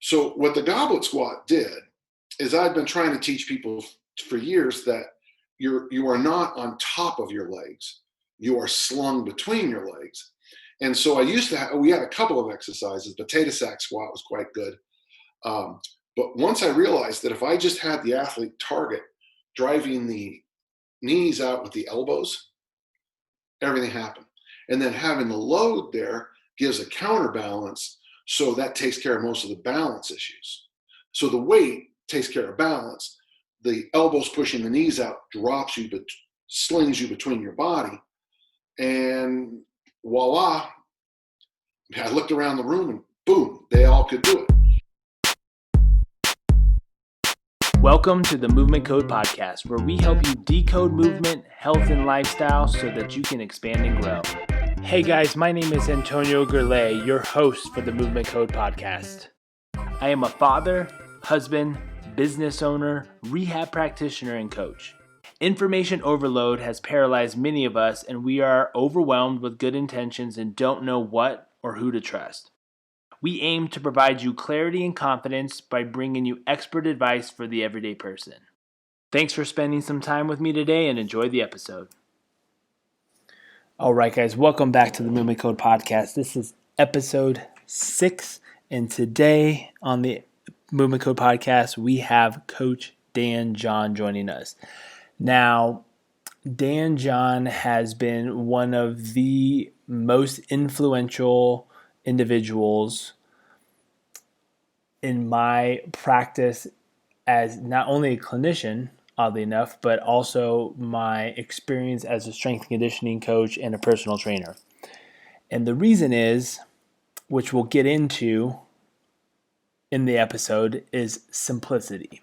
So what the goblet squat did is I've been trying to teach people for years that you are not on top of your legs. You are slung between your legs. And so we had a couple of exercises. Potato sack squat was quite good. But once I realized that if I just had the athlete target driving the knees out with the elbows, everything happened. And then having the load there gives a counterbalance. So that takes care of most of the balance issues. So the weight takes care of balance. The elbows pushing the knees out drops you, but slings you between your body. And voila, I looked around the room and boom, they all could do it. Welcome to the Movement Code Podcast, where we help you decode movement, health, and lifestyle so that you can expand and grow. Hey guys, my name is Antonio Gerlay, your host for the Movement Code Podcast. I am a father, husband, business owner, rehab practitioner, and coach. Information overload has paralyzed many of us, and we are overwhelmed with good intentions and don't know what or who to trust. We aim to provide you clarity and confidence by bringing you expert advice for the everyday person. Thanks for spending some time with me today and enjoy the episode. All right, guys, welcome back to the Movement Code Podcast. This is episode 6, and today on the Movement Code Podcast, we have Coach Dan John joining us. Now, Dan John has been one of the most influential individuals in my practice as not only a clinician, oddly enough, but also my experience as a strength and conditioning coach and a personal trainer. And the reason is, which we'll get into in the episode, is simplicity.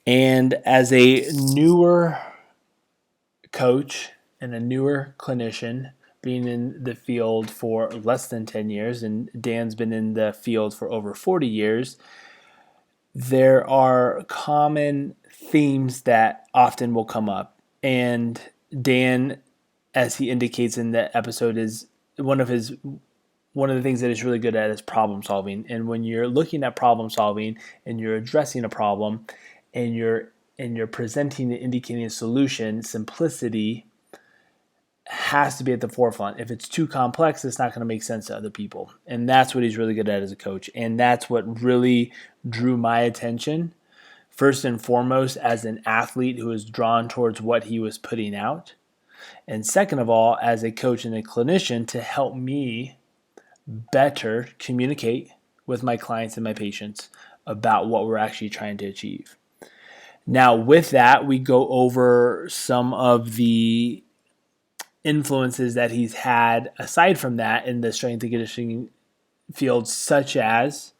And as a newer coach and a newer clinician, being in the field for less than 10 years, and Dan's been in the field for over 40 years, there are common themes that often will come up. And Dan, as he indicates in the episode, is one of the things that he's really good at is problem solving. And when you're looking at problem solving and you're addressing a problem and you're presenting and indicating a solution, simplicity has to be at the forefront. If it's too complex, it's not going to make sense to other people. And that's what he's really good at as a coach. And that's what really drew my attention, first and foremost, as an athlete who was drawn towards what he was putting out. And second of all, as a coach and a clinician, to help me better communicate with my clients and my patients about what we're actually trying to achieve. Now, with that, we go over some of the influences that he's had aside from that in the strength and conditioning field, such as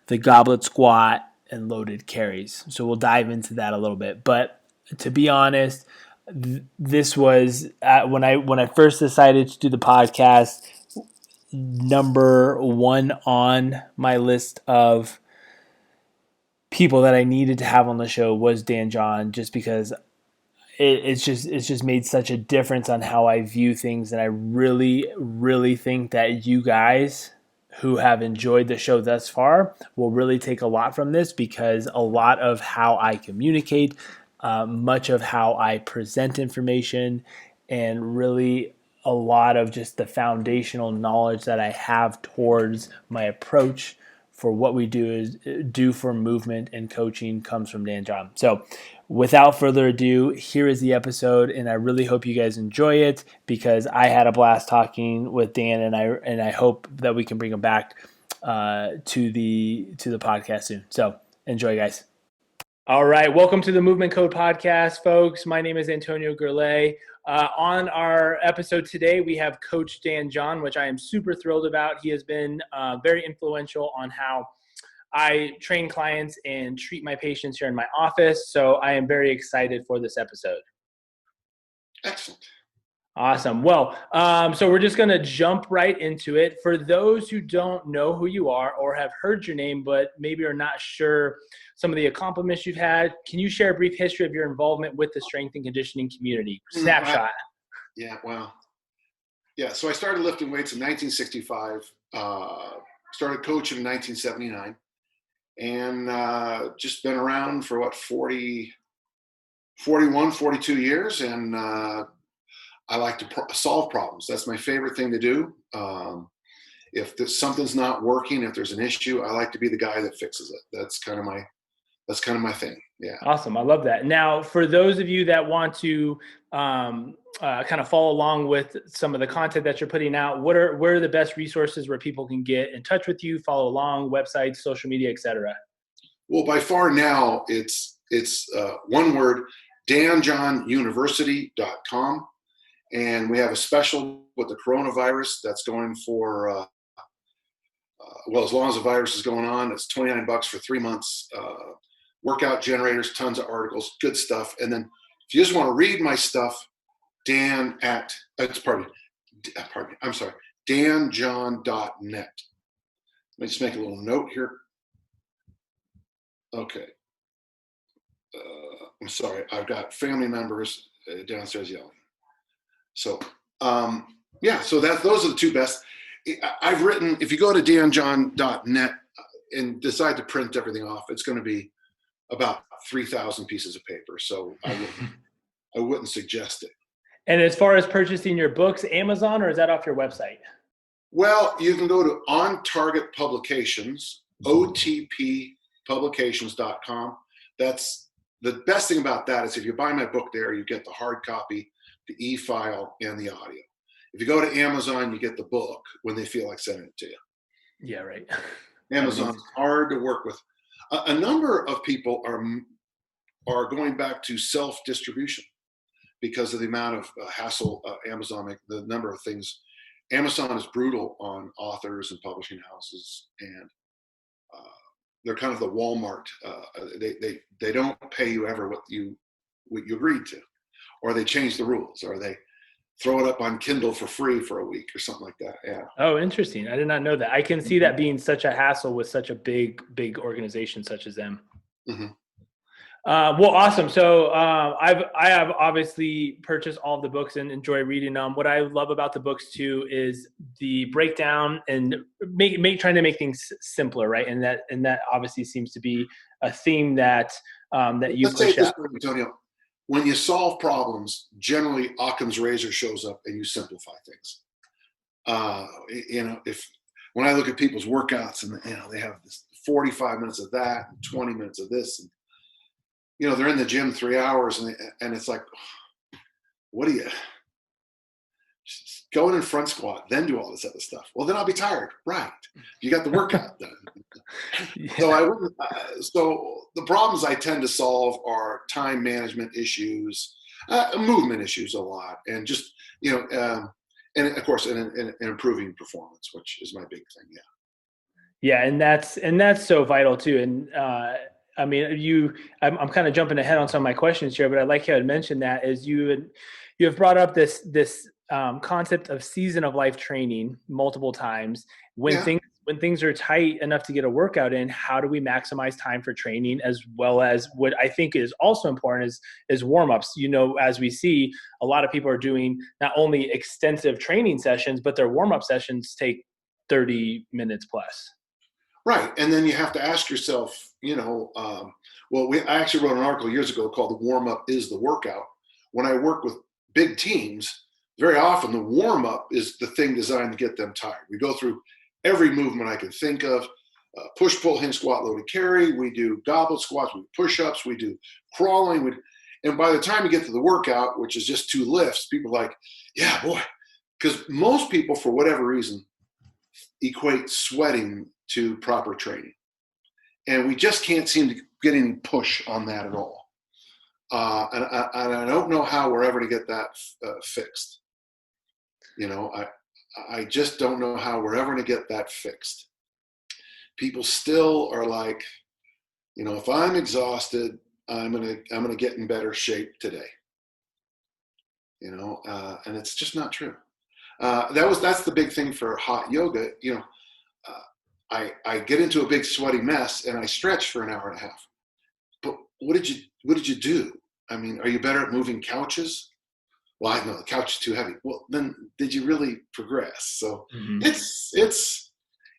the goblet squat and loaded carries. So we'll dive into that a little bit. But to be honest, this was when I first decided to do the podcast, number one on my list of people that I needed to have on the show was Dan John, just because it's just made such a difference on how I view things. And I really, really think that you guys who have enjoyed the show thus far will really take a lot from this, because a lot of how I communicate, much of how I present information, and really a lot of just the foundational knowledge that I have towards my approach for what we do for movement and coaching comes from Dan John. So without further ado, here is the episode, and I really hope you guys enjoy it, because I had a blast talking with Dan, and I hope that we can bring him back to the podcast soon. So enjoy, guys. All right, welcome to the Movement Code Podcast, folks. My name is Antonio Gerlay. On our episode today, we have Coach Dan John, which I am super thrilled about. He has been very influential on how I train clients and treat my patients here in my office. So I am very excited for this episode. Excellent. Awesome. Well, so we're just going to jump right into it. For those who don't know who you are or have heard your name, but maybe are not sure some of the accomplishments you've had, can you share a brief history of your involvement with the strength and conditioning community? Snapshot. Yeah, wow. Yeah, so I started lifting weights in 1965. started coaching in 1979, and just been around for 41, 42 years. And I like to solve problems. That's my favorite thing to do. If something's not working, if there's an issue, I like to be the guy that fixes it. That's kind of my thing. Yeah. Awesome. I love that. Now, for those of you that want to kind of follow along with some of the content that you're putting out, where are the best resources where people can get in touch with you, follow along, websites, social media, etc.? Well, by far now, it's one word, danjohnuniversity.com. And we have a special with the coronavirus that's going for, well, as long as the virus is going on, it's $29 for 3 months. Workout generators, tons of articles, good stuff. And then if you just want to read my stuff, danjohn.net. Let me just make a little note here. Okay. I'm sorry. I've got family members downstairs yelling. So, yeah, so those are the two best. I've written, if you go to danjohn.net and decide to print everything off, it's going to be about 3,000 pieces of paper. So I wouldn't suggest it. And as far as purchasing your books, Amazon, or is that off your website? Well, you can go to On Target Publications, otppublications.com. That's the best thing about that is if you buy my book there, you get the hard copy, the e-file, and the audio. If you go to Amazon, you get the book when they feel like sending it to you. Yeah, right. Amazon's hard to work with. A number of people are going back to self-distribution because of the amount of hassle Amazon, the number of things. Amazon is brutal on authors and publishing houses, and they're kind of the Walmart. They don't pay you ever what you agreed to, or they change the rules, or they throw it up on Kindle for free for a week or something like that. Yeah. Oh, interesting. I did not know that. I can see that being such a hassle with such a big organization such as them. Mm-hmm. Well, awesome. So I have obviously purchased all of the books and enjoy reading them. What I love about the books too is the breakdown and trying to make things simpler, right? And that obviously seems to be a theme that you Let's say push out. this, Antonio. When you solve problems, generally Occam's razor shows up and you simplify things. When I look at people's workouts and they have this 45 minutes of that and 20 minutes of this, and they're in the gym 3 hours and it's like, what do you go in front squat, then do all this other stuff? Well, then I'll be tired. Right. You got the workout done. Yeah. So the problems I tend to solve are time management issues, movement issues a lot, and just, and of course, and improving performance, which is my big thing. Yeah. Yeah. And that's so vital too. And, I mean, I'm kind of jumping ahead on some of my questions here, but I like how you mentioned that is you have brought up this concept of season of life training multiple times. When things are tight enough to get a workout in, how do we maximize time for training, as well as what I think is also important is warm-ups. As we see, a lot of people are doing not only extensive training sessions, but their warm-up sessions take 30 minutes plus. Right. And then you have to ask yourself, I actually wrote an article years ago called "The Warm-Up is the Workout." When I work with big teams, very often the warm-up is the thing designed to get them tired. We go through every movement I can think of, push, pull, hinge, squat, loaded carry. We do goblet squats, we do push-ups, we do crawling. And by the time you get to the workout, which is just 2 lifts, people are like, yeah, boy. Because most people, for whatever reason, equate sweating to proper training. And we just can't seem to get any push on that at all. And I don't know how we're ever to get that fixed. I just don't know how we're ever going to get that fixed. People still are like, if I'm exhausted, I'm gonna get in better shape today. And it's just not true. That's the big thing for hot yoga. I get into a big sweaty mess and I stretch for an hour and a half. But what did you do? I mean, are you better at moving couches? Well, I know the couch is too heavy. Well, then did you really progress? So it's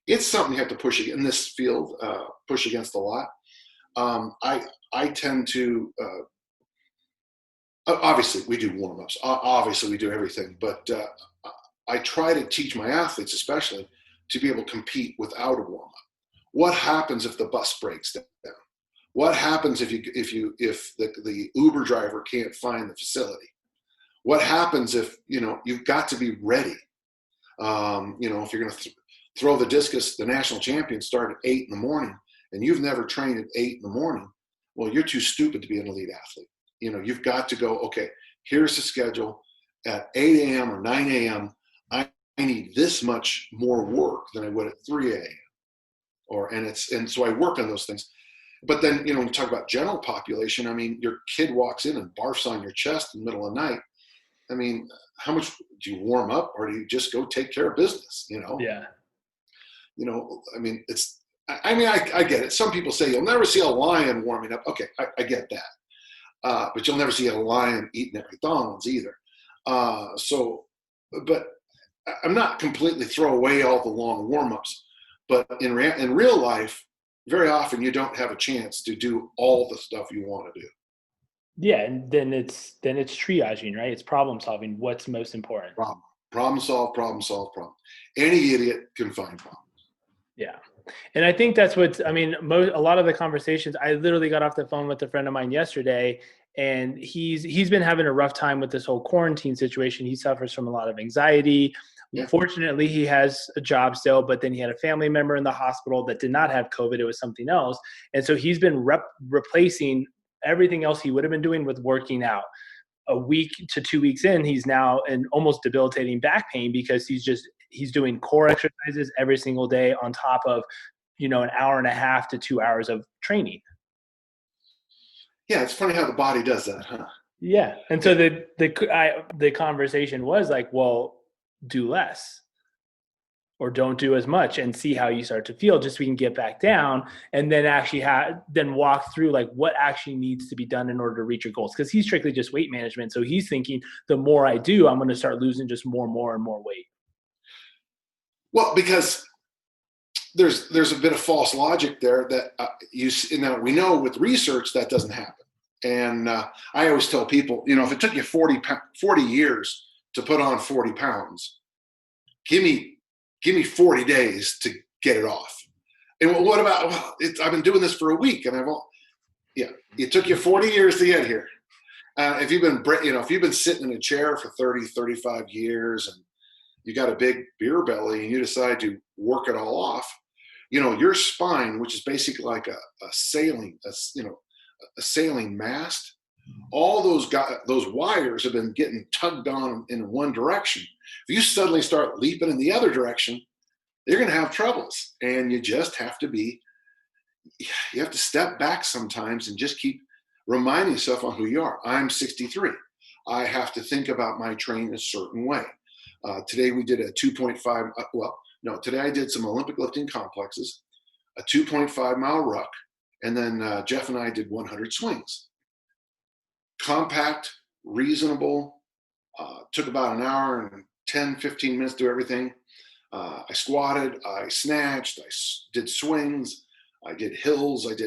it's something you have to push in this field, push against a lot. I tend to, obviously we do warm-ups, obviously we do everything, but I try to teach my athletes especially to be able to compete without a warm-up. What happens if the bus breaks down? What happens if the Uber driver can't find the facility? What happens if, you've got to be ready? If you're going to throw the discus, the national champions start at 8 in the morning and you've never trained at 8 in the morning, well, you're too stupid to be an elite athlete. You've got to go, okay, here's the schedule. At 8 a.m. or 9 a.m., I need this much more work than I would at 3 a.m. And so I work on those things. But then, when you talk about general population, your kid walks in and barfs on your chest in the middle of the night. How much do you warm up, or do you just go take care of business? Yeah. I get it. Some people say you'll never see a lion warming up. Okay, I get that. But you'll never see a lion eating at McDonald's either. But I'm not completely throw away all the long warm-ups. But in real life, very often you don't have a chance to do all the stuff you want to do. Yeah, and then it's triaging, right? It's problem solving. What's most important? Problem solve. Any idiot can find problems. Yeah. And I think that's what, a lot of the conversations, I literally got off the phone with a friend of mine yesterday, and he's been having a rough time with this whole quarantine situation. He suffers from a lot of anxiety. Yeah. Fortunately, he has a job still, but then he had a family member in the hospital that did not have COVID. It was something else. And so he's been replacing everything else he would have been doing with working out. A week to 2 weeks in, he's now in almost debilitating back pain because he's doing core exercises every single day on top of, an hour and a half to 2 hours of training. Yeah, it's funny how the body does that, huh? Yeah. And so the conversation was like, well, do less or don't do as much and see how you start to feel, just so we can get back down, and then actually then walk through like what actually needs to be done in order to reach your goals. Because he's strictly just weight management. So he's thinking the more I do, I'm going to start losing just more and more weight. Well, because there's a bit of false logic there that we know with research that doesn't happen. And I always tell people, if it took you 40 years to put on 40 pounds, give me 40 days to get it off. And what about, I've been doing this for a week and it took you 40 years to get here. If you've been sitting in a chair for 30, 35 years and you got a big beer belly and you decide to work it all off, your spine, which is basically like a sailing mast, all those wires have been getting tugged on in one direction. If you suddenly start leaping in the other direction, you're going to have troubles. And you just have to step back sometimes and just keep reminding yourself on who you are. I'm 63. I have to think about my training a certain way. Today we did a 2.5, today I did some Olympic lifting complexes, a 2.5 mile ruck, and then Jeff and I did 100 swings. Compact, reasonable, took about an hour and 10, 15 minutes to do everything. I squatted, I snatched, I did swings, I did hills, and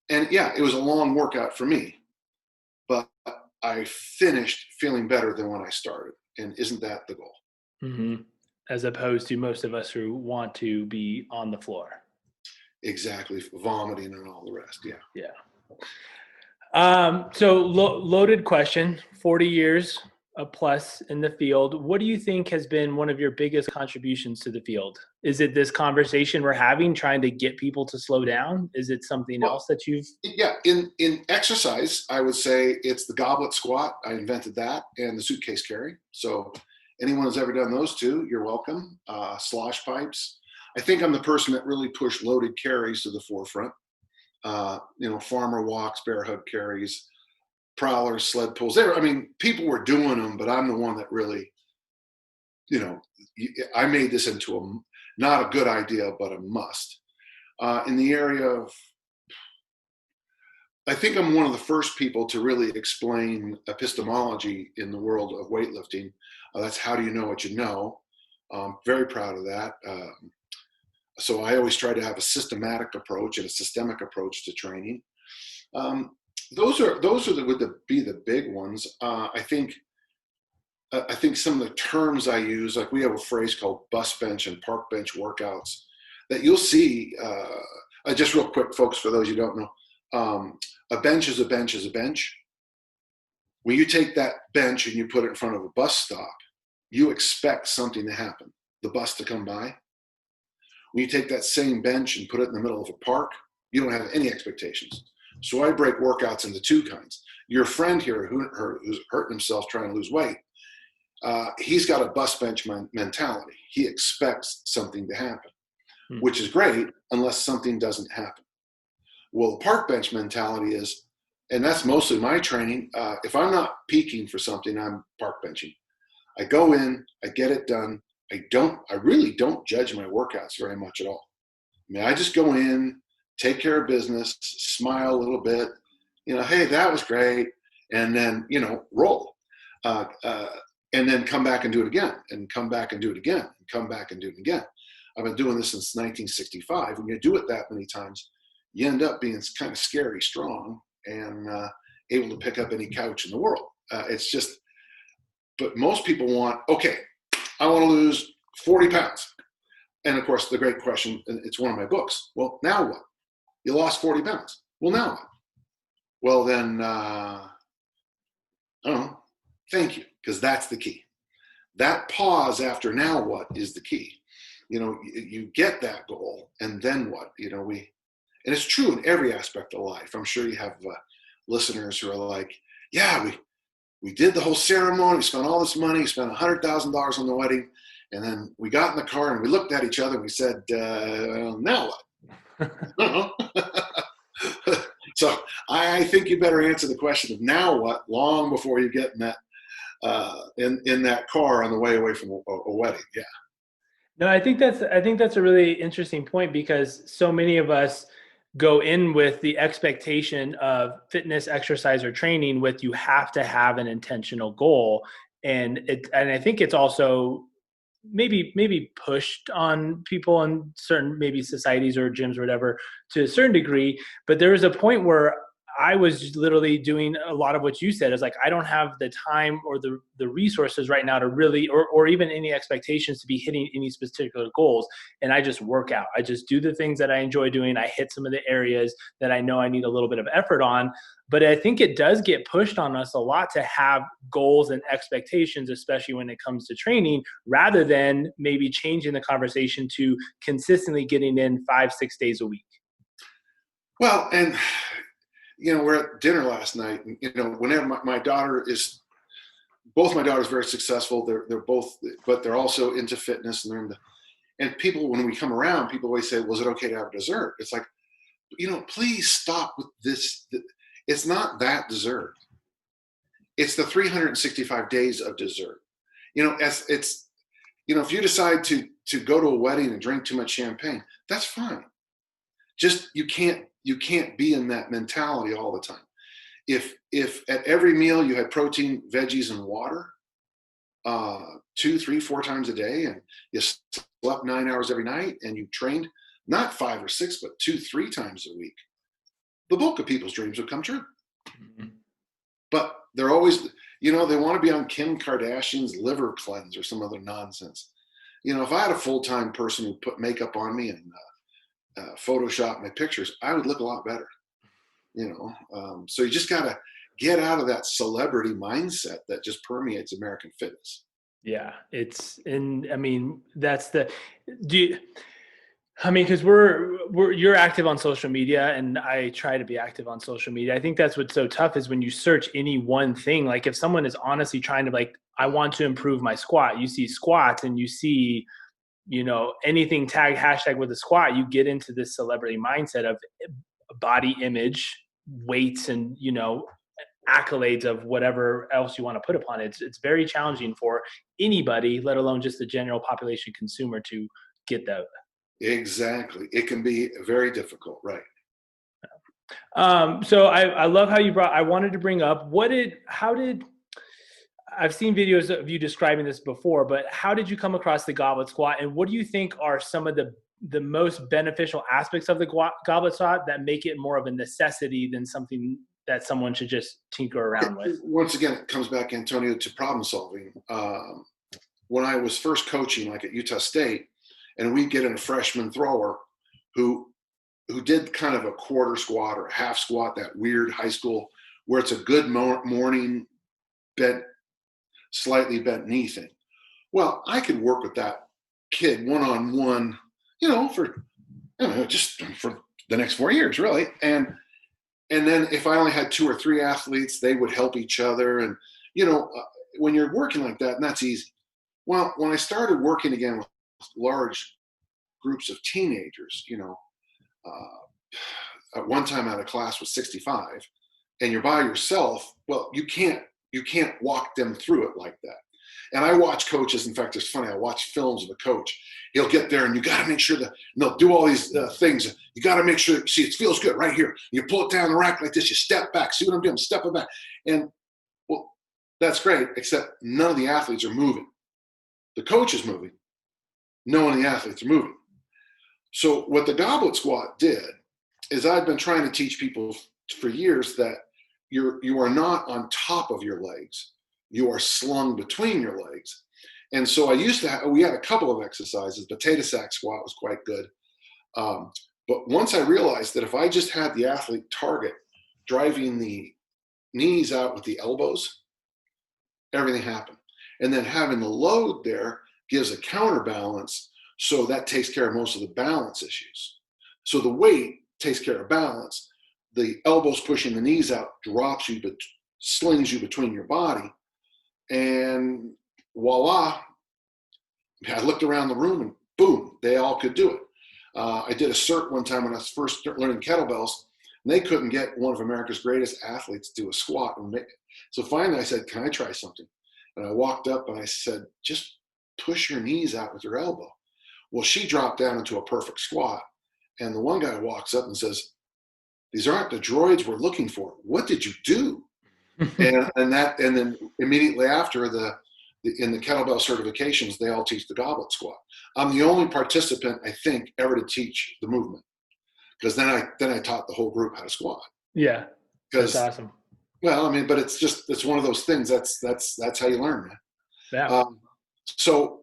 it was a long workout for me, but I finished feeling better than when I started. And isn't that the goal? Mm-hmm. As opposed to most of us who want to be on the floor. Exactly. Vomiting and all the rest. Yeah. Yeah. So loaded question, 40 years plus in the field. What do you think has been one of your biggest contributions to the field? Is it this conversation we're having, trying to get people to slow down? Is it something else that you've? Yeah. In exercise, I would say it's the goblet squat. I invented that, and the suitcase carry. So anyone who's ever done those two, you're welcome. Slosh pipes. I think I'm the person that really pushed loaded carries to the forefront. Farmer walks, bear hug carries, prowlers, sled pulls. People were doing them, but I'm the one that really, I made this into not a good idea, but a must. In the area of, I think I'm one of the first people to really explain epistemology in the world of weightlifting. That's how do you know what you know? I'm very proud of that. So I always try to have a systematic approach and a systemic approach to training. Um, would be the big ones. I think some of the terms I use, like we have a phrase called bus bench and park bench workouts that you'll see. Just real quick, folks, for those you don't know, a bench is a bench is a bench. When you take that bench and you put it in front of a bus stop, you expect something to happen, the bus to come by. When you take that same bench and put it in the middle of a park, you don't have any expectations. So I break workouts into two kinds. Your friend here who's hurting himself trying to lose weight, he's got a bus bench mentality. He expects something to happen, which is great unless something doesn't happen. Well, the park bench mentality is, and that's mostly my training, if I'm not peaking for something, I'm park benching. I go in, I get it done. I really don't judge my workouts very much at all. I mean, I just go in, take care of business, smile a little bit, hey, that was great. And then, roll. And then come back and do it again, and come back and do it again, and come back and do it again. I've been doing this since 1965. When you do it that many times, you end up being kind of scary strong and able to pick up any couch in the world. But most people want, okay, I want to lose 40 pounds. And of course, the great question, and it's one of my books. Well, now what? You lost 40 pounds. Well, now what? Well, then, I don't know. Thank you, because that's the key. That pause after now what is the key. You get that goal, and then what? And it's true in every aspect of life. I'm sure you have listeners who are like, yeah, we did the whole ceremony, we spent all this money, spent $100,000 on the wedding, and then we got in the car and we looked at each other and we said, now what? So I think you better answer the question of now what long before you get in that in that car on the way away from a wedding. Yeah. No, I think that's a really interesting point, because so many of us go in with the expectation of fitness, exercise, or training with you have to have an intentional goal. And I think it's also maybe pushed on people in certain maybe societies or gyms or whatever to a certain degree. But there was a point where I was literally doing a lot of what you said. Is like, I don't have the time or the resources right now to really, or even any expectations to be hitting any particular goals. And I just work out. I just do the things that I enjoy doing. I hit some of the areas that I know I need a little bit of effort on. But I think it does get pushed on us a lot to have goals and expectations, especially when it comes to training, rather than maybe changing the conversation to consistently getting in 5-6 days a week. Well, and we're at dinner last night, and whenever my daughter is, both my daughters are very successful. They're both, but they're also into fitness, and people, when we come around, people always say, "Was it okay to have dessert?" It's like, please stop with this. It's not that dessert. It's the 365 days of dessert. If you decide to go to a wedding and drink too much champagne, that's fine. Just you can't be in that mentality all the time. If at every meal you had protein, veggies, and water, 2, 3, 4 times a day, and you slept 9 hours every night, and you trained not 5 or 6, but 2, 3 times a week, the bulk of people's dreams would come true. Mm-hmm. But they're always, they want to be on Kim Kardashian's liver cleanse or some other nonsense. If I had a full-time person who put makeup on me and Photoshop my pictures, I would look a lot better. So you just got to get out of that celebrity mindset that just permeates American fitness. Yeah, because you're active on social media, and I try to be active on social media. I think that's what's so tough is when you search any one thing. Like if someone is honestly trying to I want to improve my squat, you see squats and you see, anything tag hashtag with a squat, you get into this celebrity mindset of body image, weights, and, accolades of whatever else you want to put upon it. It's very challenging for anybody, let alone just the general population consumer, to get that. Exactly. It can be very difficult. Right. So I love how I wanted to bring up, I've seen videos of you describing this before, but how did you come across the Goblet Squat, and what do you think are some of the the most beneficial aspects of the goblet squat that make it more of a necessity than something that someone should just tinker around with? Once again, it comes back, Antonio, to problem solving. When I was first coaching, like at Utah State, and we'd get in a freshman thrower who did kind of a quarter squat or a half squat, that weird high school where it's a good morning bent, slightly bent knee thing. Well, I could work with that kid one-on-one, just for the next 4 years, really. And then if I only had 2 or 3 athletes, they would help each other. And, when you're working like that, and that's easy. Well, when I started working again with large groups of teenagers, at one time I had a class with 65 and you're by yourself, well, you can't walk them through it like that. And I watch coaches. In fact, it's funny. I watch films of a coach. He'll get there and you got to make sure that they'll do all these things. You got to make sure, see, it feels good right here. You pull it down the rack like this. You step back. See what I'm doing? Step it back. And well, that's great, except none of the athletes are moving. The coach is moving. No one of the athletes are moving. So what the goblet squat did is I've been trying to teach people for years that you are not on top of your legs. You are slung between your legs. And so we had a couple of exercises. Potato sack squat was quite good. But once I realized that if I just had the athlete target driving the knees out with the elbows, everything happened. And then having the load there gives a counterbalance. So that takes care of most of the balance issues. So the weight takes care of balance. The elbows pushing the knees out drops you, but slings you between your body. And voila, I looked around the room and boom, they all could do it. I did a cert one time when I was first learning kettlebells, and they couldn't get one of America's greatest athletes to do a squat. So finally I said, can I try something? And I walked up and I said, just push your knees out with your elbow. Well, she dropped down into a perfect squat. And the one guy walks up and says, these aren't the droids we're looking for. What did you do? and then immediately after in the kettlebell certifications, they all teach the goblet squat. I'm the only participant, I think, ever to teach the movement, because then I taught the whole group how to squat. Yeah, that's awesome. Well, I mean, but it's one of those things. That's how you learn, man. Yeah. So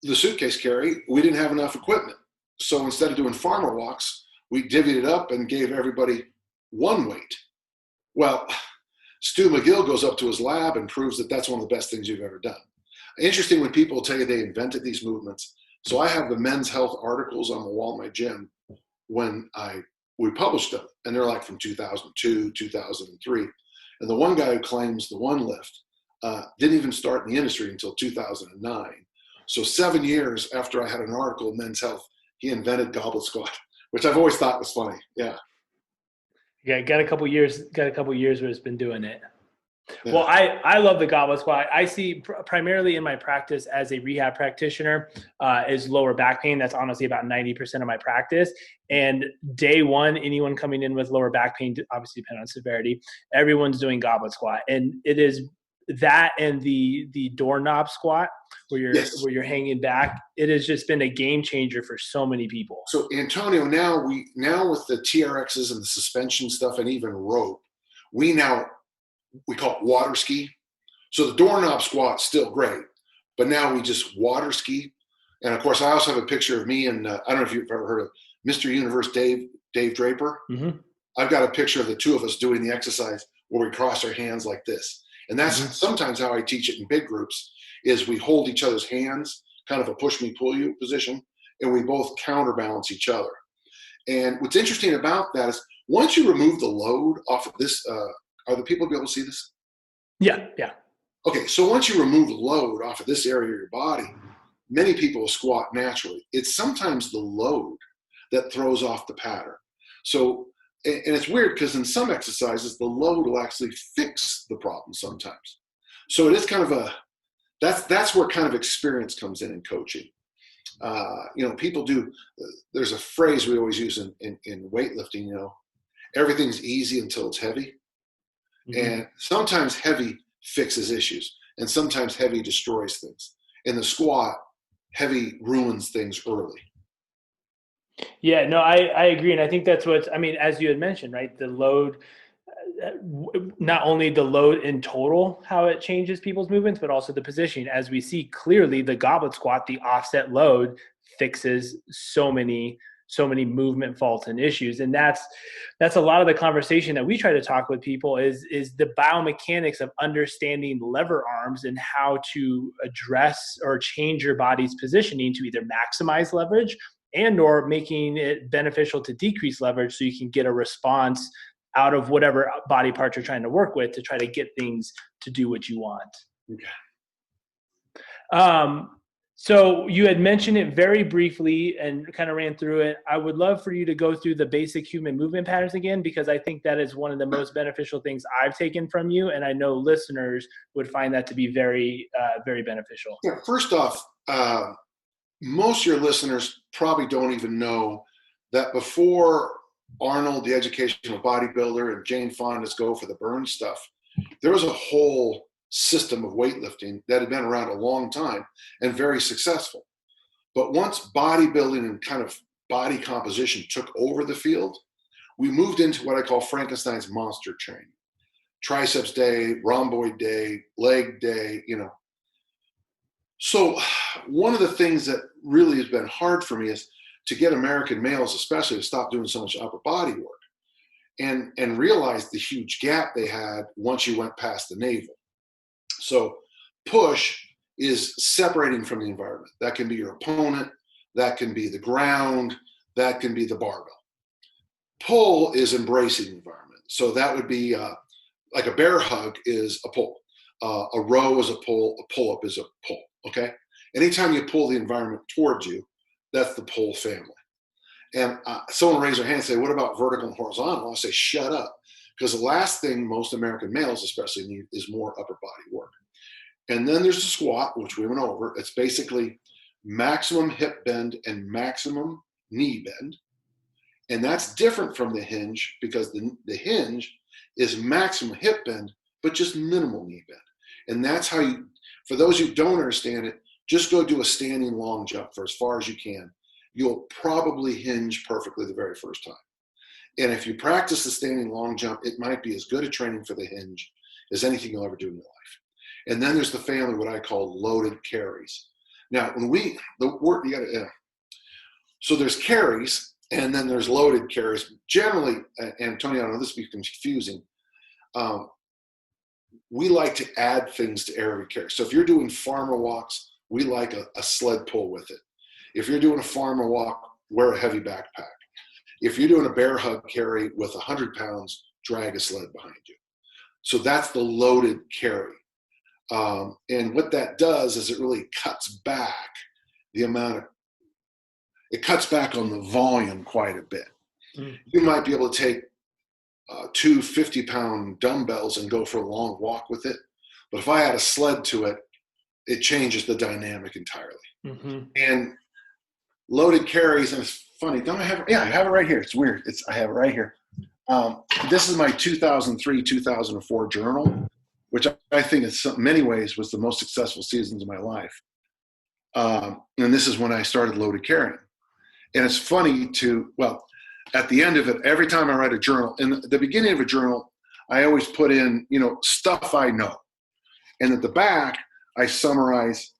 the suitcase carry, we didn't have enough equipment. So instead of doing farmer walks, we divvied it up and gave everybody one weight. Well, Stu McGill goes up to his lab and proves that that's one of the best things you've ever done. Interesting when people tell you they invented these movements. So I have the men's health articles on the wall in my gym when we published them, and they're like from 2002, 2003. And the one guy who claims the one lift didn't even start in the industry until 2009. So 7 years after I had an article in Men's Health, he invented goblet squat, which I've always thought was funny. Yeah. Yeah, got a couple years where it's been doing it. Yeah. Well, I love the goblet squat. I see primarily in my practice as a rehab practitioner is lower back pain. That's honestly about 90% of my practice. And day one, anyone coming in with lower back pain, obviously depending on severity, everyone's doing goblet squat. And it is that and the doorknob squat where you're hanging back. It has just been a game changer for so many people. So Antonio, now with the TRXs and the suspension stuff and even rope, we call it water ski. So the doorknob squat's still great, but now we just water ski. And of course, I also have a picture of me and I don't know if you've ever heard of Mr. Universe Dave Draper. Mm-hmm. I've got a picture of the two of us doing the exercise where we cross our hands like this. And that's sometimes how I teach it in big groups is we hold each other's hands, kind of a push me, pull you position, and we both counterbalance each other. And what's interesting about that is once you remove the load off of this, are the people be able to see this? Yeah. Okay, so once you remove the load off of this area of your body, many people will squat naturally. It's sometimes the load that throws off the pattern. So, and it's weird because in some exercises, the load will actually fix the problem sometimes. So it is kind of that's where kind of experience comes in coaching. People there's a phrase we always use in weightlifting, everything's easy until it's heavy. Mm-hmm. And sometimes heavy fixes issues and sometimes heavy destroys things. In the squat, heavy ruins things early. Yeah, no, I agree. And I think that's what, I mean, as you had mentioned, right? The load, not only the load in total, how it changes people's movements, but also the positioning. As we see clearly, the goblet squat, the offset load fixes so many movement faults and issues. And that's a lot of the conversation that we try to talk with people is the biomechanics of understanding lever arms and how to address or change your body's positioning to either maximize leverage and or making it beneficial to decrease leverage so you can get a response out of whatever body parts you're trying to work with to try to get things to do what you want. Okay. Um, so you had mentioned it very briefly and kind of ran through it. I would love for you to go through the basic human movement patterns again, because I think that is one of the most beneficial things I've taken from you. And I know listeners would find that to be very, very beneficial. Yeah. First off, most of your listeners probably don't even know that before Arnold, the educational bodybuilder, and Jane Fonda's Go for the Burn stuff, there was a whole system of weightlifting that had been around a long time and very successful. But once bodybuilding and kind of body composition took over the field, we moved into what I call Frankenstein's monster training. Triceps day, rhomboid day, leg day, So one of the things that really has been hard for me is to get American males especially to stop doing so much upper body work and realize the huge gap they had once you went past the navel. So push is separating from the environment. That can be your opponent, that can be the ground, that can be the barbell. Pull is embracing the environment. So that would be like a bear hug is a pull. A row is a pull-up is a pull, okay? Anytime you pull the environment towards you, that's the pull family. And someone raise their hand and say, what about vertical and horizontal? I'll say, shut up. Because the last thing most American males especially need is more upper body work. And then there's the squat, which we went over. It's basically maximum hip bend and maximum knee bend. And that's different from the hinge because the hinge is maximum hip bend, but just minimal knee bend. And that's how you, for those who don't understand it, just go do a standing long jump for as far as you can. You'll probably hinge perfectly the very first time. And if you practice the standing long jump, it might be as good a training for the hinge as anything you'll ever do in your life. And then there's the family, what I call loaded carries. Now, so there's carries and then there's loaded carries. Generally, and Tony, I know this will be confusing. We like to add things to every carry. So if you're doing farmer walks, we like a sled pull with it. If you're doing a farmer walk, wear a heavy backpack. If you're doing a bear hug carry with 100 pounds, drag a sled behind you. So that's the loaded carry. And what that does is it really cuts back it cuts back on the volume quite a bit. You might be able to take two 50-pound dumbbells and go for a long walk with it. But if I add a sled to it, it changes the dynamic entirely. Mm-hmm. And loaded carries, and it's funny, don't I have it? Yeah, I have it right here. It's weird. I have it right here. This is my 2003-2004 journal, which I think in many ways was the most successful seasons of my life. And this is when I started loaded carrying. And it's funny at the end of it, every time I write a journal, in the beginning of a journal, I always put in, stuff I know. And at the back, I summarize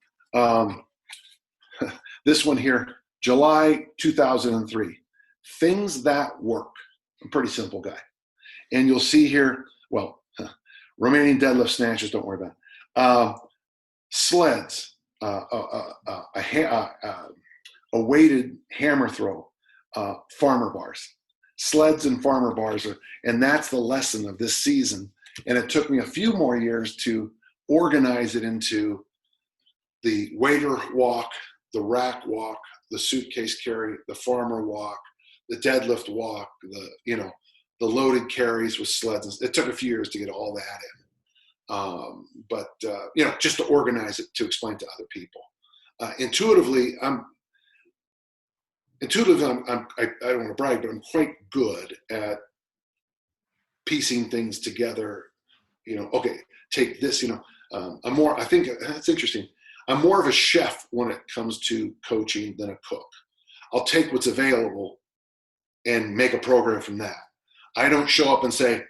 this one here, July 2003, things that work. I'm a pretty simple guy. And you'll see here, remaining deadlift snatches, don't worry about it. Sleds, a weighted hammer throw, farmer bars. Sleds and farmer bars and that's the lesson of this season. And it took me a few more years to organize it into the waiter walk, the rack walk, the suitcase carry, the farmer walk, the deadlift walk, the loaded carries with sleds. It took a few years to get all that in. But just to organize it, to explain to other people. Intuitively, I don't want to brag, but I'm quite good at piecing things together. Okay, take this, I think that's interesting. I'm more of a chef when it comes to coaching than a cook. I'll take what's available and make a program from that. I don't show up and say,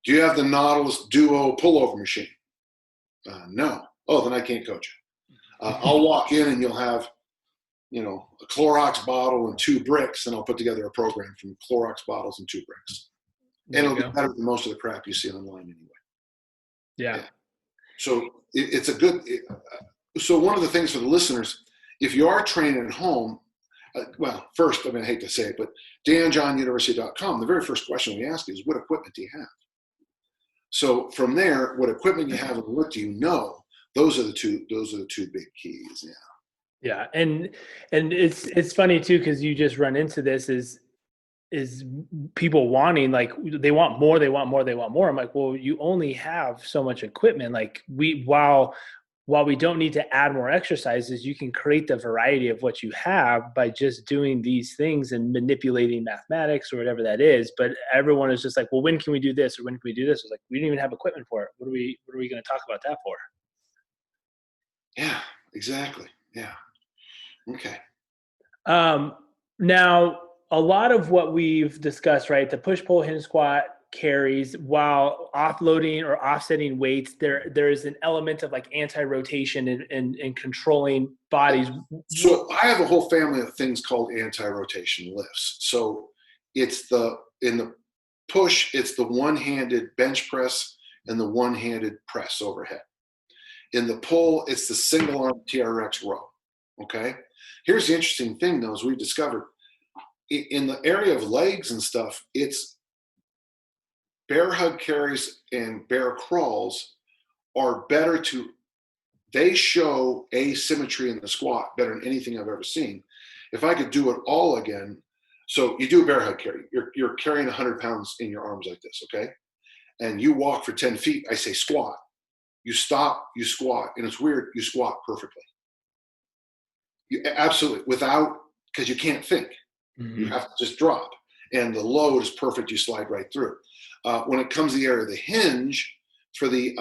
do you have the Nautilus Duo pullover machine? No. Oh, then I can't coach you. I'll walk in and you'll have, a Clorox bottle and 2 bricks, and I'll put together a program from Clorox bottles and 2 bricks. And it'll be better than most of the crap you see online anyway. Yeah. So it's a good. So one of the things for the listeners, if you are training at home, well, first, I hate to say it, but danjohnuniversity.com, the very first question we ask is, what equipment do you have? So from there, what equipment you have and what do you know? Those are the two big keys. Yeah. Yeah. And it's funny too, because you just run into this is people wanting, like, they want more. I'm like, well, you only have so much equipment. Like, while we don't need to add more exercises, you can create the variety of what you have by just doing these things and manipulating mathematics or whatever that is. But everyone is just like, well, when can we do this? Or when can we do this? It's like, we don't even have equipment for it. What are we going to talk about that for? Yeah, exactly. Yeah. Okay. Now, a lot of what we've discussed, right? The push, pull, hinge, squat, carries, while offloading or offsetting weights, there is an element of like anti-rotation and controlling bodies. So I have a whole family of things called anti-rotation lifts. So in the push, it's the one-handed bench press and the one-handed press overhead. In the pull, it's the single arm TRX row. Okay. Here's the interesting thing, though, as we've discovered, in the area of legs and stuff, it's bear hug carries and bear crawls are better they show asymmetry in the squat better than anything I've ever seen. If I could do it all again, so you do a bear hug carry, you're carrying 100 pounds in your arms like this, okay? And you walk for 10 feet, I say squat. You stop, you squat, and it's weird, you squat perfectly. You absolutely, because you can't think. Mm-hmm. You have to just drop. And the load is perfect, you slide right through. When it comes to the area of the hinge, for the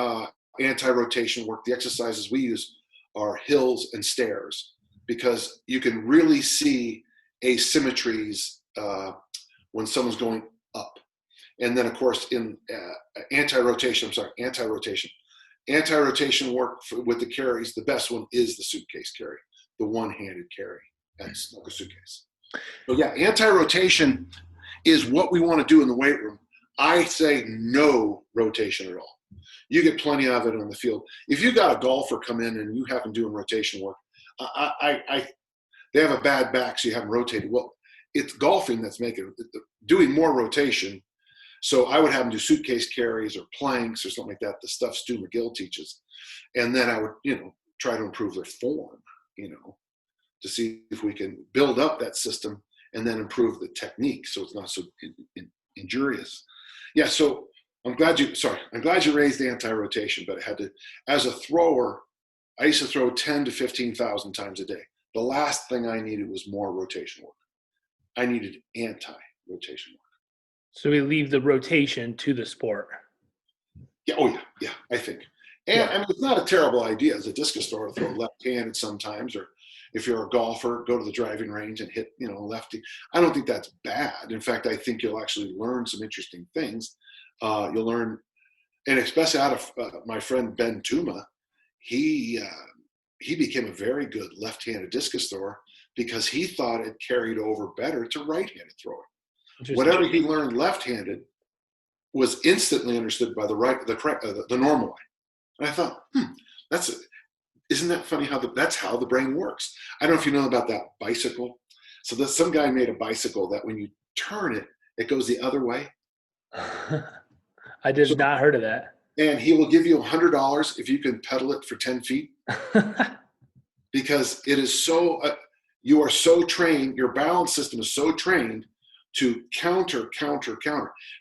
anti-rotation work, the exercises we use are hills and stairs, because you can really see asymmetries when someone's going up. And then, of course, in anti-rotation work with the carries, the best one is the suitcase carry, the one-handed carry. That's like a suitcase. But yeah, anti-rotation is what we want to do in the weight room. I say no rotation at all. You get plenty of it on the field. If you got a golfer come in and you have them doing rotation work, they have a bad back, so you haven't rotated. Well, it's golfing that's doing more rotation. So I would have them do suitcase carries or planks or something like that, the stuff Stu McGill teaches. And then I would, try to improve their form, to see if we can build up that system and then improve the technique so it's not so injurious. Yeah, so I'm glad you raised the anti-rotation, but I had to, as a thrower, I used to throw 10 to 15,000 times a day. The last thing I needed was more rotation work. I needed anti-rotation work. So we leave the rotation to the sport. Yeah, yeah, I think. And it's not a terrible idea as a discus thrower to throw left-handed sometimes, or if you're a golfer, go to the driving range and hit, lefty. I don't think that's bad. In fact, I think you'll actually learn some interesting things. You'll learn, and especially out of my friend Ben Tuma, he became a very good left-handed discus thrower because he thought it carried over better to right-handed throwing. Whatever he learned left-handed was instantly understood by the normal way. And I thought, isn't that funny that's how the brain works? I don't know if you know about that bicycle. So that some guy made a bicycle that when you turn it, it goes the other way. I did not heard of that. And he will give you $100 if you can pedal it for 10 feet. Because it is so, you are so trained, your balance system is so trained to counter.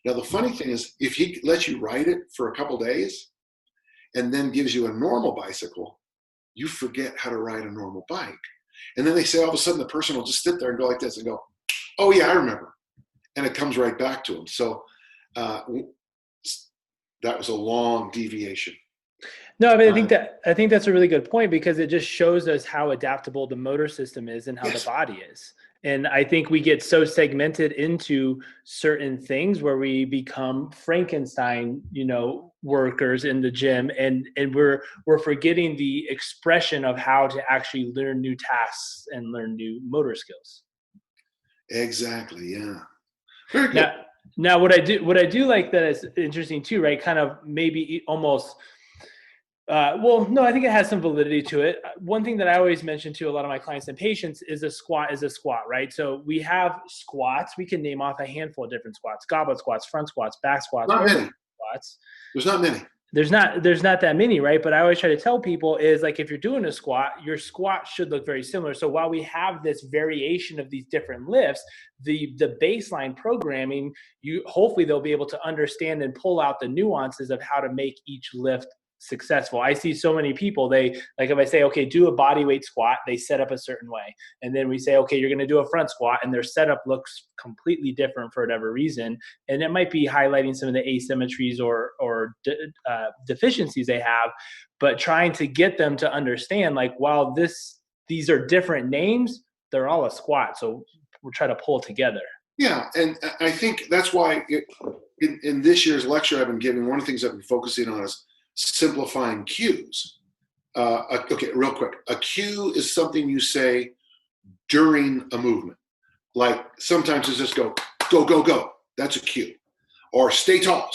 Now, the funny thing is, if he lets you ride it for a couple days and then gives you a normal bicycle, you forget how to ride a normal bike. And then they say all of a sudden the person will just sit there and go like this and go, oh yeah, I remember. And it comes right back to them. So that was a long deviation. No, I mean, I think that's a really good point, because it just shows us how adaptable the motor system is and how the body is. And I think we get so segmented into certain things where we become Frankenstein, workers in the gym, and we're forgetting the expression of how to actually learn new tasks and learn new motor skills. Exactly. Yeah. Very good. Now what I do like that is interesting too, right? Kind of maybe almost no, I think it has some validity to it. One thing that I always mention to a lot of my clients and patients is a squat, right? So we have squats. We can name off a handful of different squats: goblet squats, front squats, back squats, Not many. squats. There's not many. There's not that many, right? But I always try to tell people is like, if you're doing a squat, your squat should look very similar. So while we have this variation of these different lifts, the baseline programming, hopefully they'll be able to understand and pull out the nuances of how to make each lift successful. I see so many people, if I say, okay, do a body weight squat, they set up a certain way. And then we say, okay, you're going to do a front squat, and their setup looks completely different for whatever reason. And it might be highlighting some of the asymmetries or deficiencies they have, but trying to get them to understand, like, while these are different names, they're all a squat. So we'll try to pull together. Yeah. And I think that's why in this year's lecture I've been giving, one of the things I've been focusing on is simplifying cues. Okay, real quick. A cue is something you say during a movement. Like sometimes it's just go, go, go, go. That's a cue. Or stay tall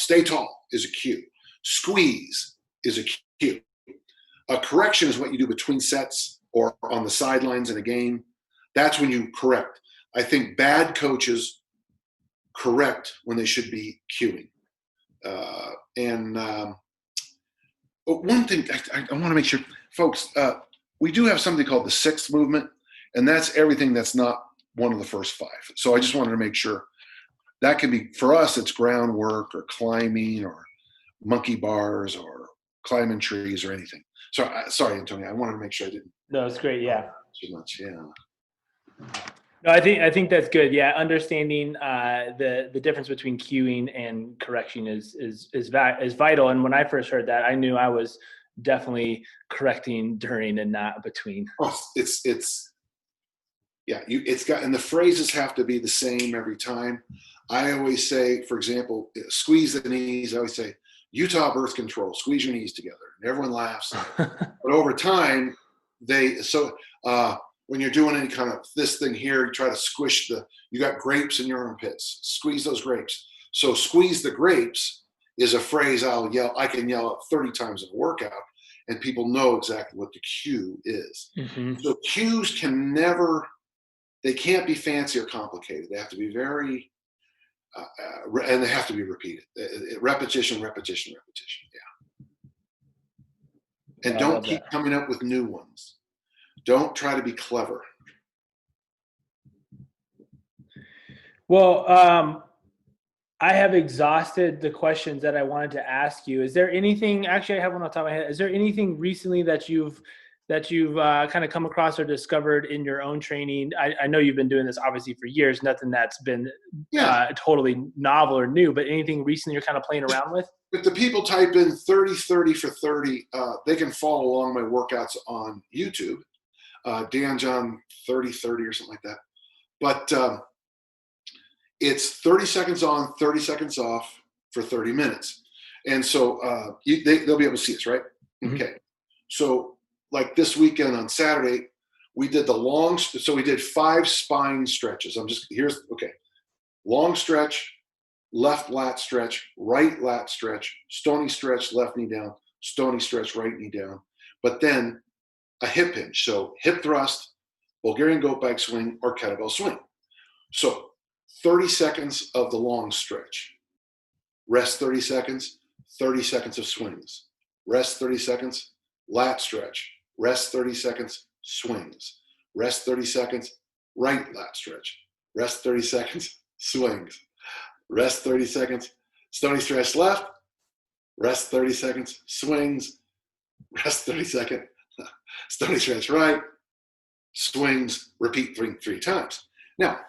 is a cue. Squeeze is a cue. A correction is what you do between sets or on the sidelines in a game. That's when you correct. I think bad coaches correct when they should be cueing. But one thing I want to make sure, folks, we do have something called the sixth movement, and that's everything that's not one of the first five. So I just wanted to make sure that can be, for us, it's groundwork or climbing or monkey bars or climbing trees or anything. So sorry, Antonio, I wanted to make sure I didn't. No, it's great. Yeah. Too much. Yeah. No, I think that's good. Yeah, understanding the difference between cueing and correction is vital. And when I first heard that, I knew I was definitely correcting during and not between. Oh, it's got, and the phrases have to be the same every time. I always say, for example, squeeze the knees. I always say Utah birth control, squeeze your knees together, and everyone laughs. But over time, when you're doing any kind of this thing here, you try to squish you got grapes in your armpits, squeeze those grapes. So squeeze the grapes is a phrase I can yell out 30 times in a workout, and people know exactly what the cue is. Mm-hmm. So cues they can't be fancy or complicated. They have to be very, and they have to be repeated. Repetition. Yeah. And don't keep coming up with new ones. Don't try to be clever. Well, I have exhausted the questions that I wanted to ask you. Is there anything, actually I have one on top of my head, is there anything recently that you've kind of come across or discovered in your own training? I know you've been doing this obviously for years, nothing that's been totally novel or new, but anything recently you're kind of playing around with? If the people type in 30-30 for 30, they can follow along my workouts on YouTube. Dan John 30-30 or something like that. But it's 30 seconds on, 30 seconds off for 30 minutes. And so they'll be able to see us, right? Mm-hmm. Okay. So like this weekend on Saturday, we did we did 5 spine stretches. Long stretch, left lat stretch, right lat stretch, stony stretch, left knee down, stony stretch, right knee down. But then a hip hinge. So hip thrust, Bulgarian goat bag swing, or kettlebell swing. So 30 seconds of the long stretch. Rest 30 seconds, 30 seconds of swings. Rest 30 seconds, lat stretch. Rest 30 seconds, swings. Rest 30 seconds, right lat stretch. Rest 30 seconds, swings. Rest 30 seconds, stony stretch left. Rest 30 seconds, swings. Rest 30 seconds, stony stretch right. Swings, repeat three times. Now,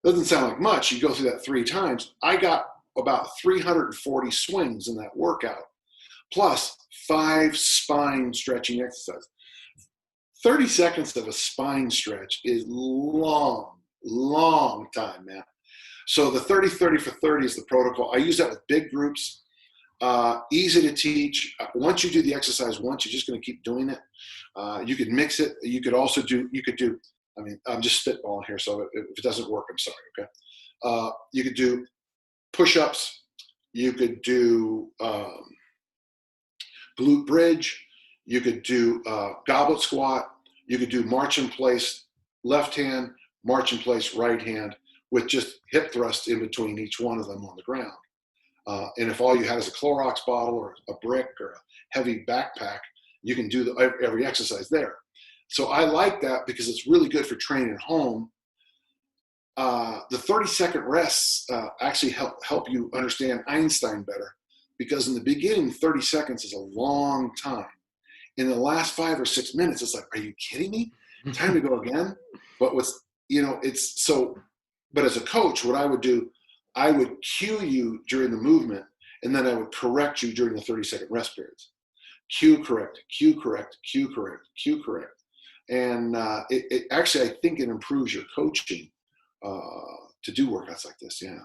doesn't sound like much. You go through that 3 times. I got about 340 swings in that workout, plus 5 spine stretching exercises. 30 seconds of a spine stretch is long. long time, man. So the 30-30 for 30 is the protocol. I use that with big groups. Easy to teach. Once you do the exercise once, you're just going to keep doing it. You could mix it. You could also do, I mean, I'm just spitballing here, so if it doesn't work, I'm sorry, okay? You could do push-ups. You could do glute bridge. You could do goblet squat. You could do march in place, left hand, march in place, right hand, with just hip thrust in between each one of them on the ground. And if all you had is a Clorox bottle or a brick or a heavy backpack, you can do every exercise there. So I like that because it's really good for training at home. The 30-second rests actually help you understand Einstein better, because in the beginning, 30 seconds is a long time. In the last 5 or 6 minutes, it's like, are you kidding me? Time to go again? But but as a coach, what I would do, I would cue you during the movement, and then I would correct you during the 30-second rest periods. Cue, correct, cue, correct, cue, correct, cue, correct. And it actually, I think it improves your coaching to do workouts like this, yeah.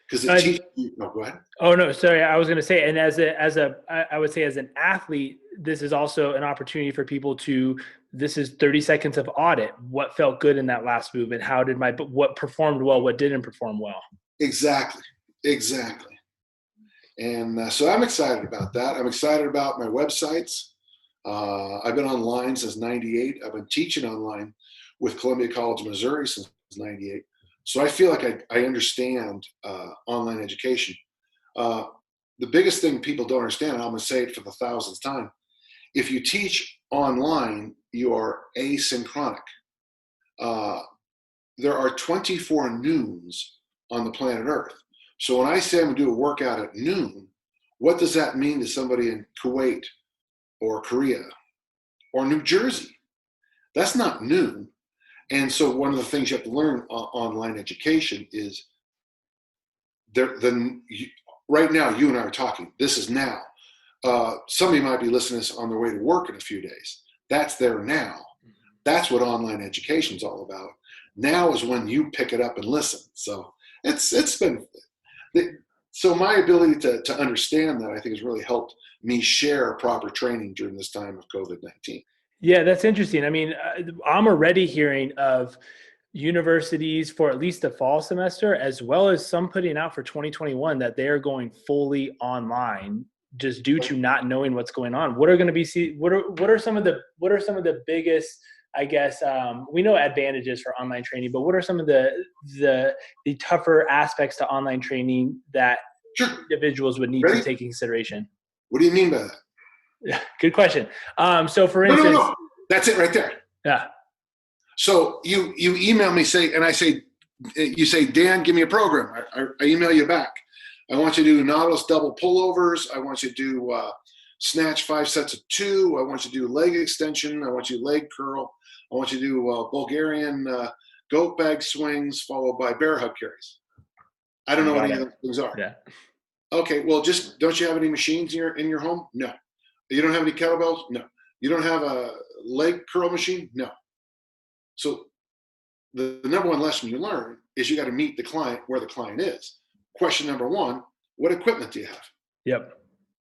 Because it teaches you, no, go ahead. Oh no, sorry. I was going to say, and I would say as an athlete, this is also an opportunity for people this is 30 seconds of audit. What felt good in that last movement? What performed well? What didn't perform well? Exactly. And so I'm excited about that. I'm excited about my websites. I've been online since 98. I've been teaching online with Columbia College, Missouri since 98. So I feel like I understand online education. The biggest thing people don't understand, and I'm going to say it for the 1000th time, if you teach online, you are asynchronic. There are 24 noons on the planet Earth. So when I say I'm going to do a workout at noon, what does that mean to somebody in Kuwait or Korea or New Jersey? That's not noon. And so one of the things you have to learn online education is right now, you and I are talking. This is now. Somebody might be listening to this on their way to work in a few days. That's their now. That's what online education is all about. Now is when you pick it up and listen. So it's been, so my ability to understand that, I think, has really helped me share proper training during this time of COVID-19. Yeah, that's interesting. I mean, I'm already hearing of universities for at least the fall semester, as well as some putting out for 2021, that they are going fully online just due to not knowing what's going on. What are some of the biggest, I guess, we know advantages for online training, but what are some of the tougher aspects to online training that individuals would need to take into consideration? What do you mean by that? Yeah, good question. So for instance, no. That's it right there. Yeah. So you email me, you say, Dan, give me a program. I email you back. I want you to do Nautilus double pullovers. I want you to do snatch 5 sets of 2. I want you to do leg extension. I want you to leg curl. I want you to do Bulgarian goat bag swings followed by bear hug carries. I don't know what any of those things are. Yeah. Okay, well, don't you have any machines in your home? No. You don't have any kettlebells? No. You don't have a leg curl machine? No. So the number one lesson you learn is you got to meet the client where the client is. Question number 1, what equipment do you have? Yep.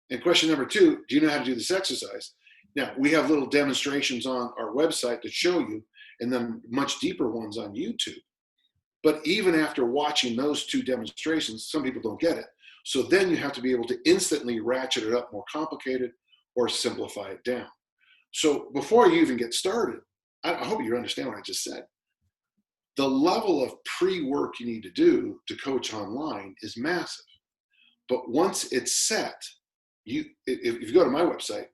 And question number 2, do you know how to do this exercise? Now, we have little demonstrations on our website that show you, and then much deeper ones on YouTube. But even after watching those 2 demonstrations, some people don't get it. So then you have to be able to instantly ratchet it up more complicated or simplify it down. So before you even get started, I hope you understand what I just said. The level of pre-work you need to do to coach online is massive. But once it's set, if you go to my website,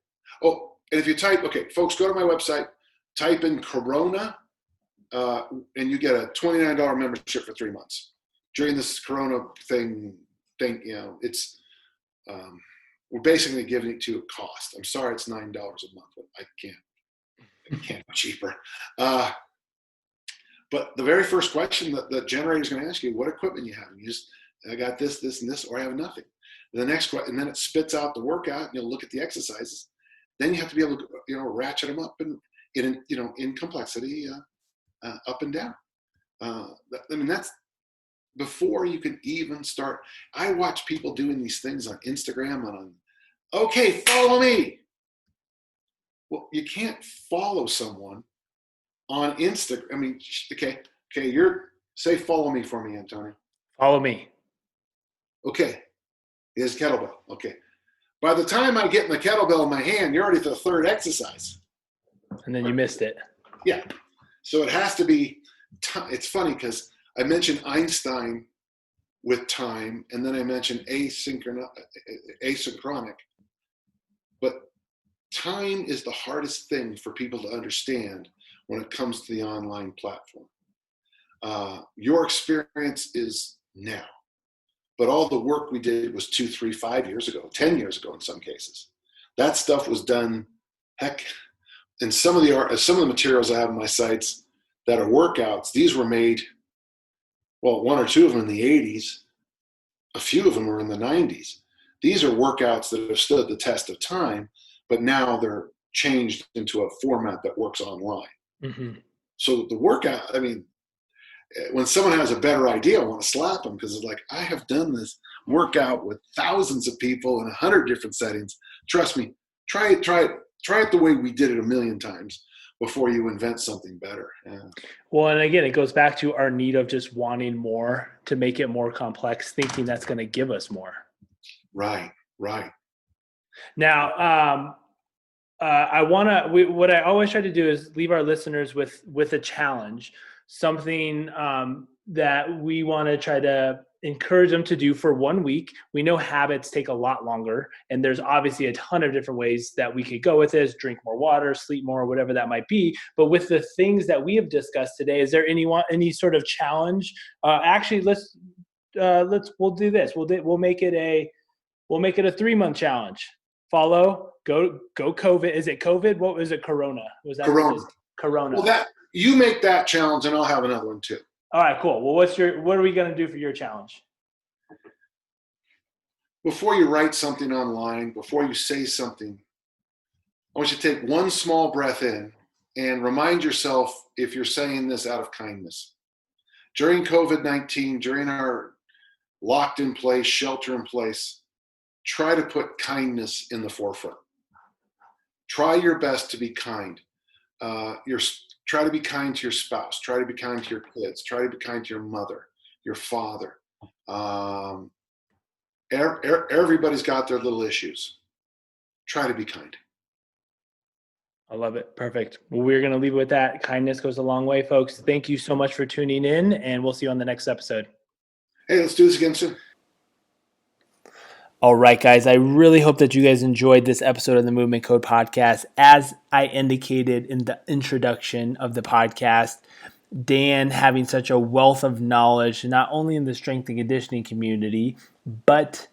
and if you type, okay, folks, go to my website, type in Corona, and you get a $29 membership for 3 months. During this Corona thing, it's we're basically giving it to a cost. I'm sorry, it's $9 a month, but I can't be cheaper. But the very first question that the generator is going to ask you, what equipment you have? And you just, I got this, and this, or I have nothing. The next question, and then it spits out the workout, and you'll look at the exercises. Then you have to be able to, ratchet them up and in complexity, up and down. That's before you can even start. I watch people doing these things on Instagram and on, okay, follow me. Well, you can't follow someone on Instagram. Okay, say follow me for me, Antonio. Follow me. Okay, here's kettlebell. Okay. By the time I get in the kettlebell in my hand, you're already at the third exercise. And then you missed it. Yeah. So it has to be, it's funny because I mentioned Einstein with time, and then I mentioned asynchronic. But time is the hardest thing for people to understand when it comes to the online platform. Your experience is now. But all the work we did was 2, 3, 5 years ago, 10 years ago in some cases. That stuff was done, heck, and some of the materials I have on my sites that are workouts, these were made, well, 1 or 2 of them in the 80s, a few of them were in the 90s. These are workouts that have stood the test of time, but now they're changed into a format that works online. Mm-hmm. So the workout, when someone has a better idea, I want to slap them because it's like, I have done this workout with thousands of people in 100 different settings. Trust me, try it the way we did it a million times before you invent something better. Yeah. Well, and again, it goes back to our need of just wanting more to make it more complex, thinking that's going to give us more. Right. Now, what I always try to do is leave our listeners with a challenge, something that we want to try to encourage them to do for 1 week. We know habits take a lot longer, and there's obviously a ton of different ways that we could go with this: drink more water, sleep more, whatever that might be. But with the things that we have discussed today, is there any sort of challenge? Actually, we'll do this. We'll make it a 3-month challenge. Follow, go COVID. Is it COVID? What was it? Corona? Was that Corona? Well, you make that challenge, and I'll have another one too. All right, cool. Well, what are we going to do for your challenge? Before you write something online, before you say something, I want you to take one small breath in and remind yourself if you're saying this out of kindness. During COVID-19, during our locked in place, shelter in place, try to put kindness in the forefront. Try your best to be kind. Try to be kind to your spouse. Try to be kind to your kids. Try to be kind to your mother, your father. Everybody's got their little issues. Try to be kind. I love it. Perfect. Well, we're going to leave it with that. Kindness goes a long way, folks. Thank you so much for tuning in, and we'll see you on the next episode. Hey, let's do this again soon. All right, guys, I really hope that you guys enjoyed this episode of the Movement Code podcast. As I indicated in the introduction of the podcast, Dan having such a wealth of knowledge, not only in the strength and conditioning community, but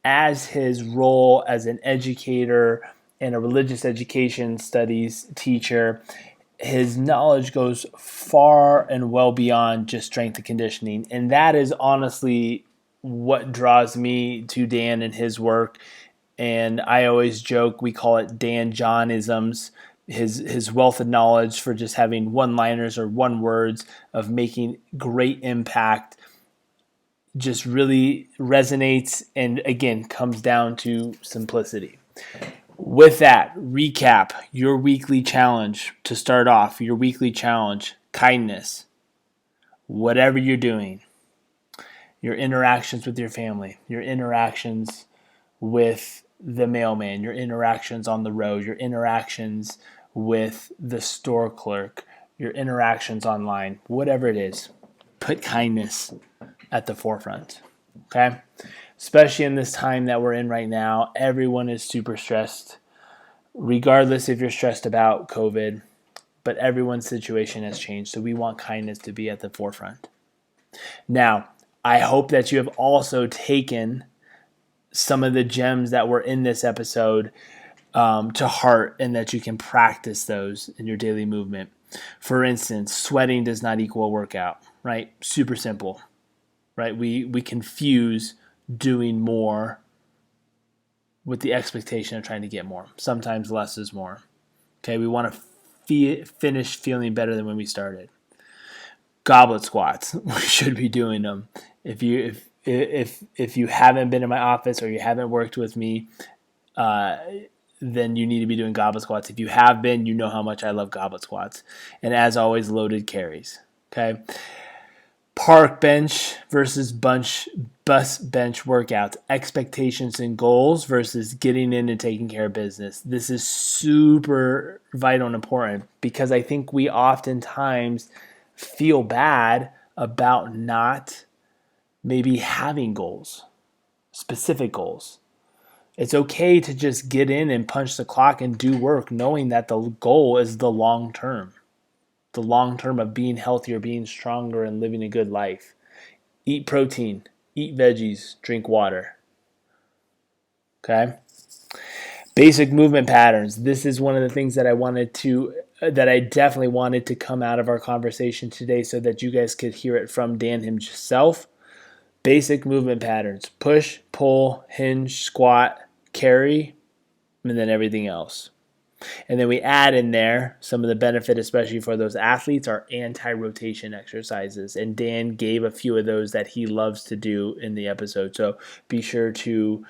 as his role as an educator and a religious education studies teacher, his knowledge goes far and well beyond just strength and conditioning. And that is honestly what draws me to Dan and his work. And I always joke, we call it Dan Johnisms, his wealth of knowledge for just having one-liners or one words of making great impact just really resonates and, again, comes down to simplicity. With that, recap your weekly challenge to start off. Your weekly challenge, kindness. Whatever you're doing, your interactions with your family, your interactions with the mailman, your interactions on the road, your interactions with the store clerk, your interactions online, whatever it is, put kindness at the forefront, okay? Especially in this time that we're in right now, everyone is super stressed, regardless if you're stressed about COVID, but everyone's situation has changed, so we want kindness to be at the forefront. Now, I hope that you have also taken some of the gems that were in this episode to heart and that you can practice those in your daily movement. For instance, sweating does not equal workout, right? Super simple, right? We confuse doing more with the expectation of trying to get more. Sometimes less is more. Okay, we want to finish feeling better than when we started. Goblet squats. We should be doing them. If you haven't been in my office or you haven't worked with me, then you need to be doing goblet squats. If you have been, you know how much I love goblet squats. And as always, loaded carries. Okay. Park bench versus bus bench workouts, expectations and goals versus getting in and taking care of business. This is super vital and important because I think we oftentimes feel bad about not maybe having goals, specific goals. It's okay to just get in and punch the clock and do work, knowing that the goal is the long term of being healthier, being stronger, and living a good life. Eat protein, eat veggies, drink water. Okay? Basic movement patterns. This is one of the things that I definitely wanted to come out of our conversation today so that you guys could hear it from Dan himself. Basic movement patterns. Push, pull, hinge, squat, carry, and then everything else. And then we add in there some of the benefit, especially for those athletes, are anti-rotation exercises. And Dan gave a few of those that he loves to do in the episode. So be sure to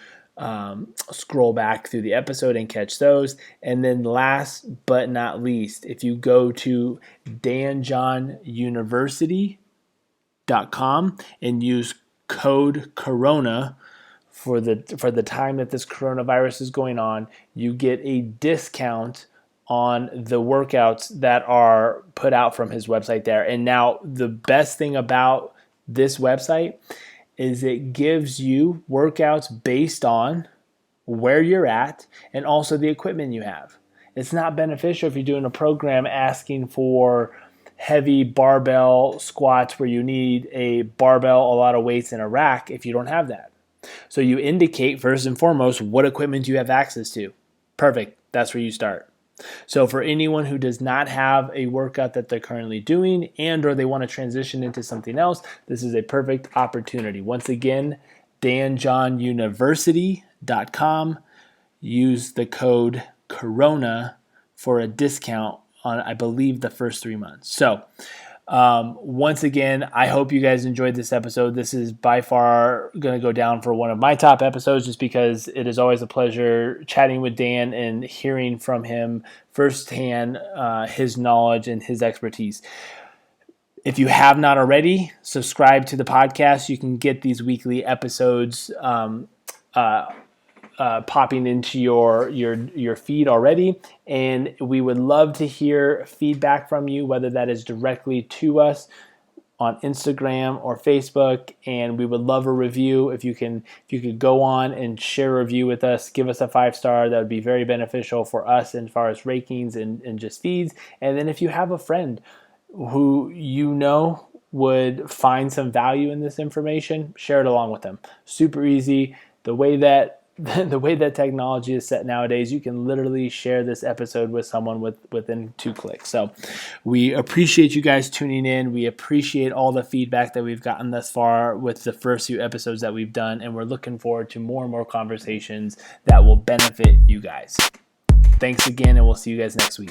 scroll back through the episode and catch those. And then last but not least, if you go to danjohnuniversity.com and use code CORONA for the time that this coronavirus is going on, you get a discount on the workouts that are put out from his website there. And now the best thing about this website is it gives you workouts based on where you're at and also the equipment you have. It's not beneficial if you're doing a program asking for heavy barbell squats where you need a barbell, a lot of weights, and a rack if you don't have that. So you indicate first and foremost what equipment you have access to. Perfect. That's where you start. So for anyone who does not have a workout that they're currently doing and or they want to transition into something else, this is a perfect opportunity. Once again, danjohnuniversity.com. Use the code CORONA for a discount on, I believe, the first 3 months. So once again, I hope you guys enjoyed this episode. This is by far going to go down for one of my top episodes just because it is always a pleasure chatting with Dan and hearing from him firsthand his knowledge and his expertise. If you have not already, subscribe to the podcast. You can get these weekly episodes popping into your feed already, and we would love to hear feedback from you, whether that is directly to us on Instagram or Facebook, and we would love a review. If you could go on and share a review with us, give us a 5-star, that would be very beneficial for us as far as rankings and just feeds. And then if you have a friend who you know would find some value in this information, share it along with them. Super easy. The way that technology is set nowadays, you can literally share this episode with someone within 2 clicks. So we appreciate you guys tuning in. We appreciate all the feedback that we've gotten thus far with the first few episodes that we've done, and we're looking forward to more and more conversations that will benefit you guys. Thanks again, and we'll see you guys next week.